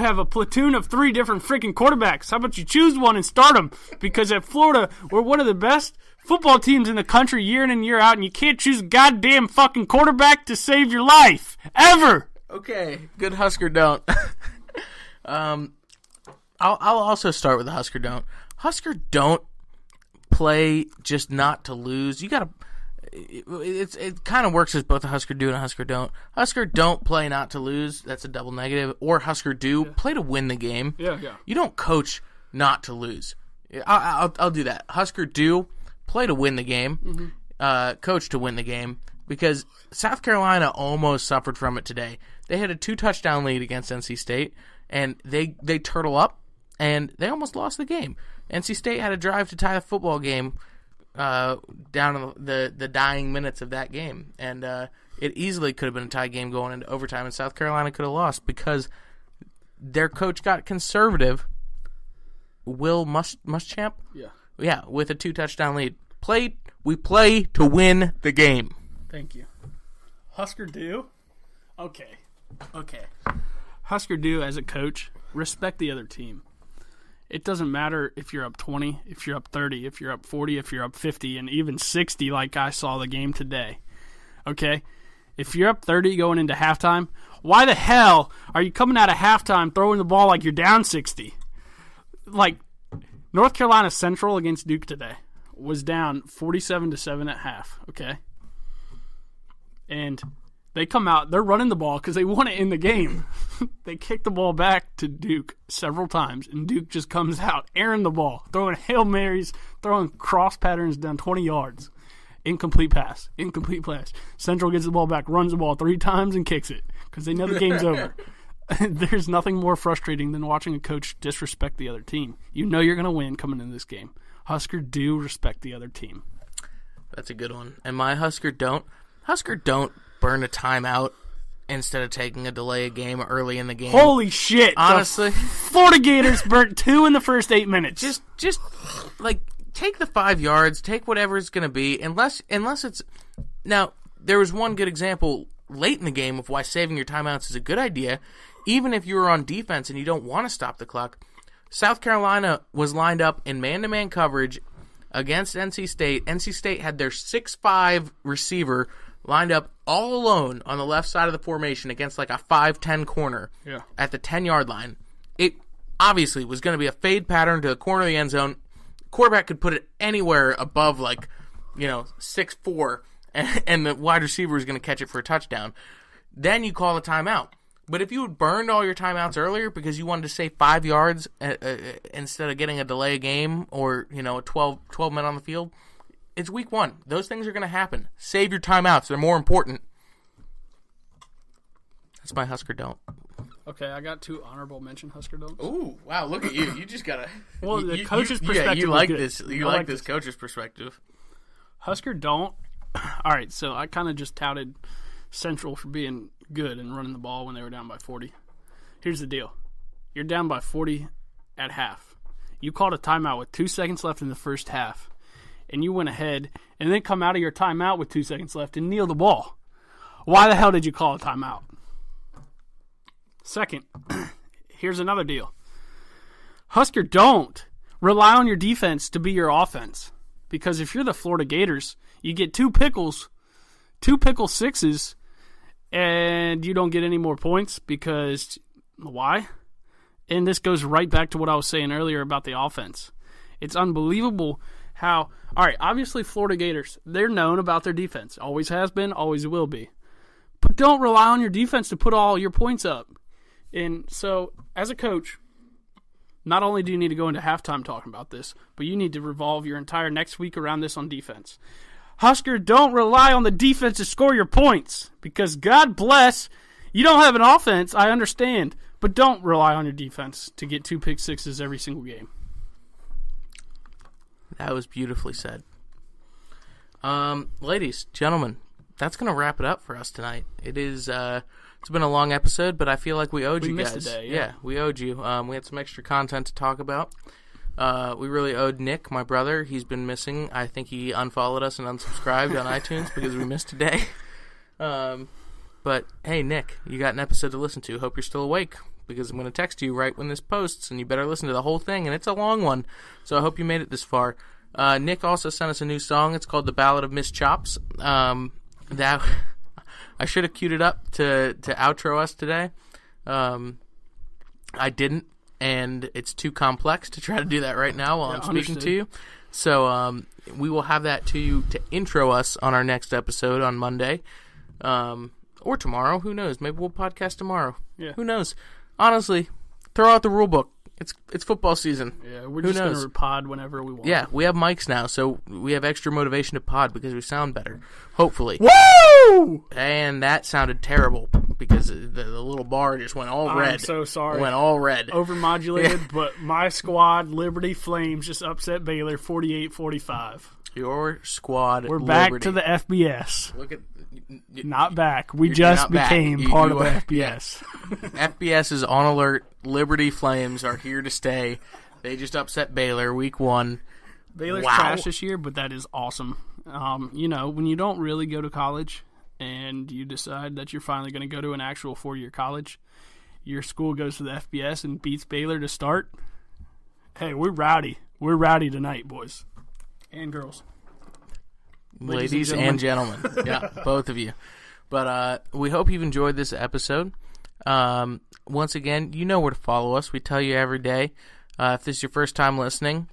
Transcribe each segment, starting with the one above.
have a platoon of 3 different freaking quarterbacks. How about you choose one and start them? Because at Florida, we're one of the best football teams in the country year in and year out, and you can't choose a goddamn fucking quarterback to save your life. Ever. Okay, good Husker don't. I'll also start with the Husker don't. Husker don't play just not to lose. You gotta. It kind of works as both a Husker do and a Husker don't. Husker don't play not to lose. That's a double negative. Or Husker do play to win the game. Yeah. You don't coach not to lose. I'll do that. Husker do play to win the game. Coach to win the game. Because South Carolina almost suffered from it today. They had a 2-touchdown lead against NC State, and they turtle up, and they almost lost the game. NC State had a drive to tie the football game down in the dying minutes of that game, and it easily could have been a tie game going into overtime, and South Carolina could have lost because their coach got conservative. Will Muschamp? Yeah, with a 2-touchdown lead. We play to win the game. Thank you. Husker do? Okay. Husker do, as a coach, respect the other team. It doesn't matter if you're up 20, if you're up 30, if you're up 40, if you're up 50, and even 60 like I saw the game today. Okay? If you're up 30 going into halftime, why the hell are you coming out of halftime throwing the ball like you're down 60? Like, North Carolina Central against Duke today was down 47-7 at half, okay? And they come out, they're running the ball because they want it in the game. They kick the ball back to Duke several times, and Duke just comes out, airing the ball, throwing Hail Marys, throwing cross patterns down 20 yards. Incomplete pass. Central gets the ball back, runs the ball 3 times, and kicks it because they know the game's over. There's nothing more frustrating than watching a coach disrespect the other team. You know you're going to win coming into this game. Husker do respect the other team. That's a good one. And my Husker don't burn a timeout instead of taking a delay of game early in the game. Holy shit. Honestly. The Florida Gators burnt 2 in the first 8 minutes. Just like, take the 5 yards, take whatever it's going to be, unless it's... Now, there was one good example late in the game of why saving your timeouts is a good idea, even if you were on defense and you don't want to stop the clock. South Carolina was lined up in man-to-man coverage against NC State. NC State had their 6'5" receiver lined up all alone on the left side of the formation against like a 5'10" corner at the 10-yard line. It obviously was going to be a fade pattern to the corner of the end zone. Quarterback could put it anywhere above 6'4", and the wide receiver is going to catch it for a touchdown. Then you call a timeout. But if you had burned all your timeouts earlier because you wanted to save 5 yards instead of getting a delay game or 12 men on the field, it's week 1. Those things are going to happen. Save your timeouts. They're more important. That's my Husker don't. Okay, I got 2 honorable mention Husker don'ts. Ooh, wow, look at you. You just got to... Well, the coach's perspective you like is this. good. You like this coach's perspective. Husker don't. All right, so I kind of just touted Central for being good and running the ball when they were down by 40. Here's the deal. You're down by 40 at half. You called a timeout with 2 seconds left in the first half, and you went ahead and then come out of your timeout with 2 seconds left and kneel the ball. Why the hell did you call a timeout? Second, here's another deal. Husker don't rely on your defense to be your offense, because if you're the Florida Gators, you get 2 pickle sixes, and you don't get any more points because why? And this goes right back to what I was saying earlier about the offense. It's unbelievable how, all right, obviously Florida Gators, they're known about their defense. Always has been, always will be. But don't rely on your defense to put all your points up. And so, as a coach, not only do you need to go into halftime talking about this, but you need to revolve your entire next week around this on defense. Husker, don't rely on the defense to score your points, because God bless, you don't have an offense, I understand, but don't rely on your defense to get 2 pick sixes every single game. That was beautifully said. Ladies, gentlemen, that's going to wrap it up for us tonight. It is, it's been a long episode, but I feel like we owed you guys. We missed a day, yeah, we owed you. We had some extra content to talk about. We really owed Nick, my brother. He's been missing. I think he unfollowed us and unsubscribed on iTunes because we missed a day. But, hey, Nick, you got an episode to listen to. Hope you're still awake, because I'm going to text you right when this posts, and you better listen to the whole thing, and it's a long one, so I hope you made it this far. Nick also sent us a new song. It's called The Ballad of Miss Chops. That I should have queued it up to outro us today. I didn't, and it's too complex to try to do that right now while I'm speaking to you. So we will have that to you to intro us on our next episode on Monday. Or tomorrow. Who knows? Maybe we'll podcast tomorrow. Yeah. Who knows? Honestly, throw out the rule book. It's football season. Yeah, we're just going to pod whenever we want. Yeah, we have mics now, so we have extra motivation to pod because we sound better. Hopefully. Woo! And that sounded terrible because the little bar just went all red. I'm so sorry. Went all red. Overmodulated, but my squad, Liberty Flames, just upset Baylor 48-45. Your squad, We're Liberty. back to the FBS. Look at... Not back. We just became part of the FBS. FBS is on alert. Liberty Flames are here to stay. They just upset Baylor week 1. Baylor's trash this year, but that is awesome. When you don't really go to college and you decide that you're finally going to go to an actual 4-year college, your school goes to the FBS and beats Baylor to start. Hey, we're rowdy. We're rowdy tonight, boys and girls. Ladies and gentlemen. Yeah, both of you. But we hope you've enjoyed this episode. Once again, you know where to follow us. We tell you every day. If this is your first time listening,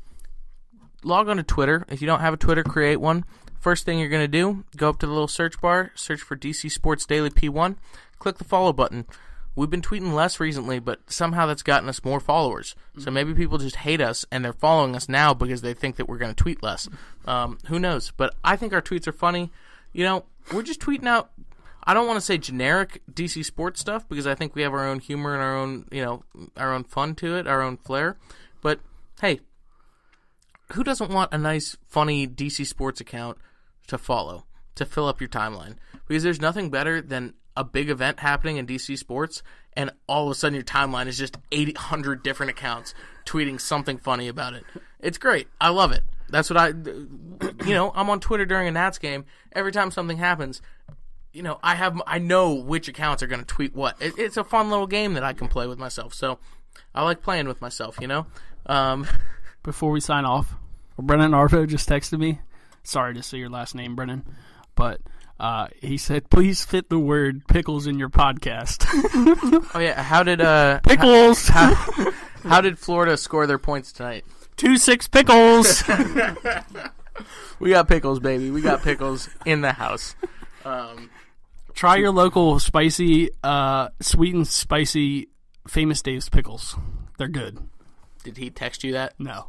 log on to Twitter. If you don't have a Twitter, create one. First thing you're going to do, go up to the little search bar, search for DC Sports Daily P1, click the follow button. We've been tweeting less recently, but somehow that's gotten us more followers. So maybe people just hate us, and they're following us now because they think that we're going to tweet less. Who knows? But I think our tweets are funny. We're just tweeting out, I don't want to say generic DC sports stuff because I think we have our own humor and our own fun to it, our own flair. But, hey, who doesn't want a nice, funny DC sports account to follow, to fill up your timeline? Because there's nothing better than a big event happening in DC sports, and all of a sudden your timeline is just 800 different accounts tweeting something funny about it. It's great. I love it. That's what I'm on Twitter during a Nats game. Every time something happens, I know which accounts are going to tweet what. It's a fun little game that I can play with myself. So I like playing with myself, Before we sign off, Brennan Arvo just texted me. Sorry to say your last name, Brennan, but he said, please fit the word pickles in your podcast. Oh, yeah. How did pickles? How did Florida score their points tonight? 2-6 pickles. We got pickles, baby. We got pickles in the house. Try your local spicy, sweet and spicy Famous Dave's pickles. They're good. Did he text you that? No.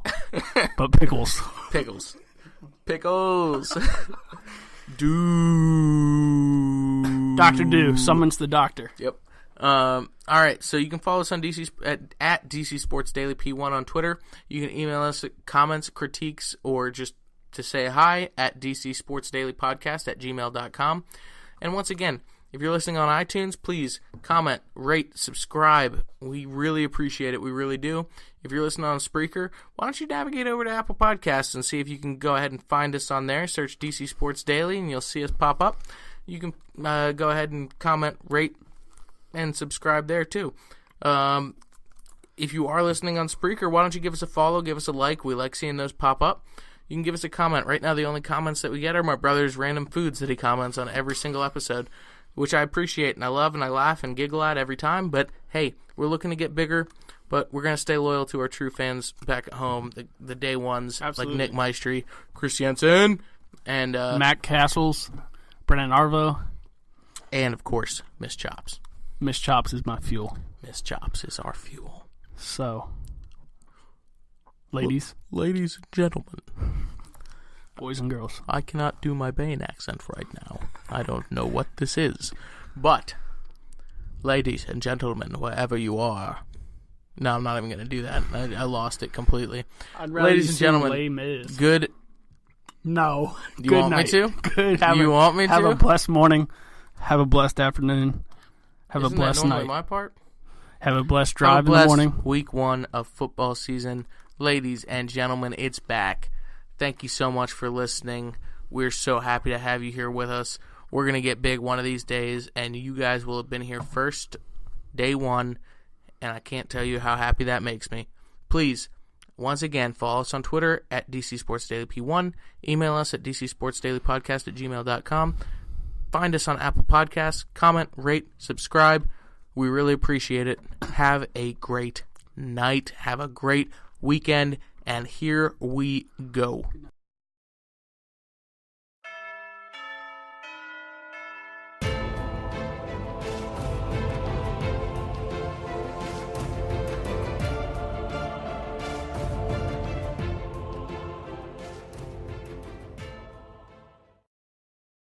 But pickles. Pickles. Dr. Do summons the doctor. Yep. All right, so you can follow us on at DC Sports Daily P1 on Twitter. You can email us comments, critiques, or just to say hi at dcsportsdailypodcast@gmail.com. And once again, if you're listening on iTunes, please comment, rate, subscribe. We really appreciate it. We really do. If you're listening on Spreaker, why don't you navigate over to Apple Podcasts and see if you can go ahead and find us on there. Search DC Sports Daily, and you'll see us pop up. You can go ahead and comment, rate, and subscribe there, too. If you are listening on Spreaker, why don't you give us a follow, give us a like. We like seeing those pop up. You can give us a comment. Right now, the only comments that we get are my brother's random foods that he comments on every single episode, which I appreciate, and I love, and I laugh and giggle at every time. But, hey, we're looking to get bigger, but we're going to stay loyal to our true fans back at home, the day ones. Absolutely. Like Nick Maestri, Chris Jensen, and Matt Castles, Brennan Arvo. And, of course, Miss Chops. Miss Chops is my fuel. Miss Chops is our fuel. So, ladies and gentlemen, boys and girls, I cannot do my Bane accent right now. I don't know what this is. But, ladies and gentlemen, wherever you are. No, I'm not even going to do that. I lost it completely. Ladies and gentlemen, good. No. You good want night. me to? Good. Want me to? Have a blessed morning. Have a blessed afternoon. Have Isn't a blessed that normally night. my part? Have a blessed drive in the morning. Week 1 of football season. Ladies and gentlemen, it's back. Thank you so much for listening. We're so happy to have you here with us. We're going to get big one of these days, and you guys will have been here first, day one, and I can't tell you how happy that makes me. Please, once again, follow us on Twitter at DCSportsDailyP1. Email us at dcsportsdailypodcast@gmail.com. Find us on Apple Podcasts. Comment, rate, subscribe. We really appreciate it. Have a great night. Have a great weekend. And here we go.